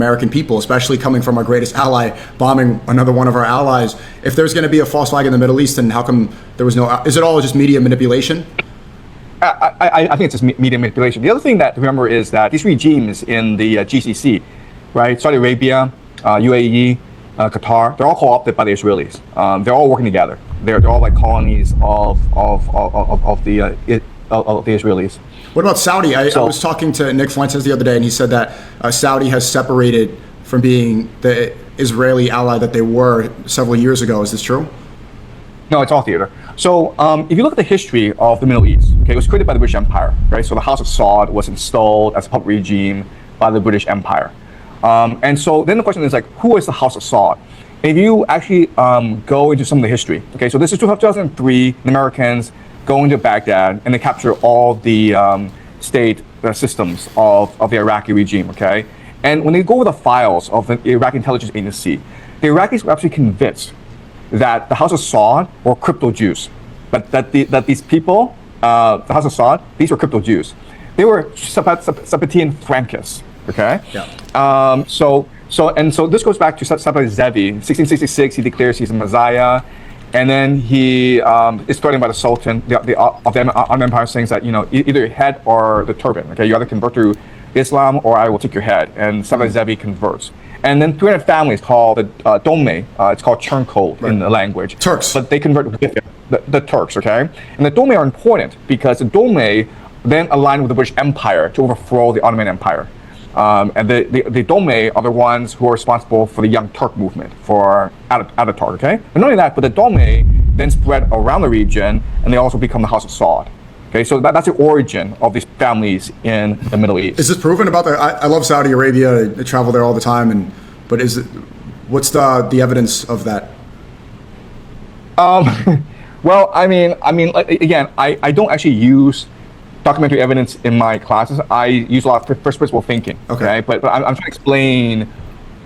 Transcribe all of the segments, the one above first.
American people, especially coming from our greatest ally, bombing another one of our allies. If there's going to be a false flag in the Middle East, then how come there was no? Is it all just media manipulation? I think it's just media manipulation. The other thing that to remember is that these regimes in the GCC, right? Saudi Arabia, UAE, Qatar, they're all co-opted by the Israelis. They're all working together. They're all like colonies of the Israelis. What about Saudi? I was talking to Nick Fuentes the other day, and he said that Saudi has separated from being the Israeli ally that they were several years ago. Is this true? No, it's all theater. So if you look at the history of the Middle East, okay, it was created by the British Empire, right? So the House of Saud was installed as a puppet regime by the British Empire. And so then the question is like, who is the House of Saud? If you actually go into some of the history, okay, so this is 2003, the Americans go into Baghdad and they capture all the state systems of the Iraqi regime, okay? And when they go over the files of the Iraqi intelligence agency, the Iraqis were actually convinced that the House of Saud were crypto Jews, that these people, the House of Saud, these were crypto Jews. They were Sabbatean Frankists, okay? Yeah. So this goes back to Sabbatai Zevi. In 1666, he declares he's a Messiah. And then he is threatened by the Sultan of the Ottoman Empire, saying that, you know, either your head or the turban. Okay, you either convert to Islam or I will take your head. And Sabbatai Zevi converts. And then 300 families called the Dome. It's called turncoat in the language. Turks. But they convert with it, the Turks. Okay, and the Dome are important because the Dome then aligned with the British Empire to overthrow the Ottoman Empire. And the Dome are the ones who are responsible for the Young Turk movement, for Ataturk, okay? But not only that, but the Dome then spread around the region, and they also become the House of Saud. Okay, so that's the origin of these families in the Middle East. Is this proven about the? I love Saudi Arabia. I travel there all the time, but what's the evidence of that? Well, I mean, again, I don't actually use documentary evidence in my classes. I use a lot of first principle thinking. Okay, but I'm trying to explain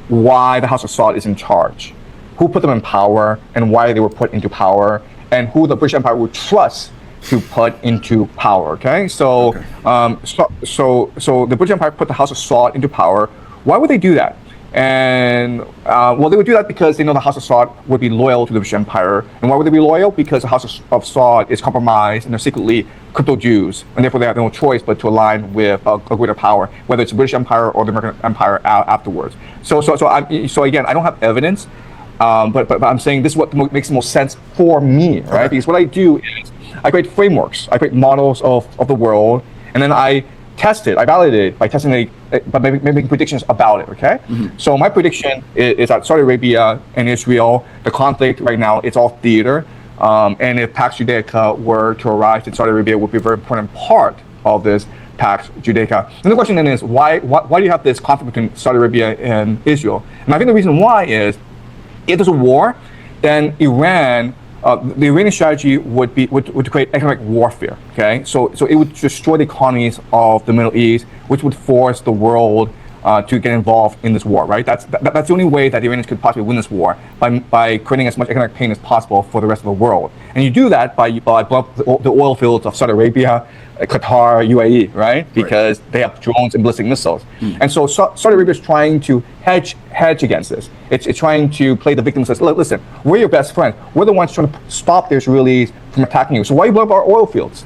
why the House of Saud is in charge, who put them in power, and why they were put into power, and who the British Empire would trust to put into power. Okay, so the British Empire put the House of Saud into power. Why would they do that? And well, they would do that because they know the House of Saud would be loyal to the British Empire. And why would they be loyal? Because the House of Saud is compromised and they're secretly crypto Jews, and therefore they have no choice but to align with a greater power, whether it's the British Empire or the American Empire afterwards. So again, I don't have evidence, but I'm saying this is what makes the most sense for me, right? Because what I do is I create frameworks, I create models of the world, and then I test it, I validate it by testing it, by making predictions about it, okay? Mm-hmm. So my prediction is that Saudi Arabia and Israel, the conflict right now, it's all theater. And if Pax Judaica were to arise, then Saudi Arabia would be a very important part of this Pax Judaica. And the question then is, why do you have this conflict between Saudi Arabia and Israel? And I think the reason why is, if there's a war, then Iran, the Iranian strategy would create economic warfare. Okay, so it would destroy the economies of the Middle East, which would force the world to get involved in this war. Right? That's the only way that the Iranians could possibly win this war, by creating as much economic pain as possible for the rest of the world. And you do that by blowing up the oil fields of Saudi Arabia, Qatar, UAE, right? Because they have drones and ballistic missiles. And so Saudi Arabia is trying to hedge against this. It's trying to play the victim and says, look, listen, we're your best friends. We're the ones trying to stop the Israelis from attacking you. So why you blow up our oil fields?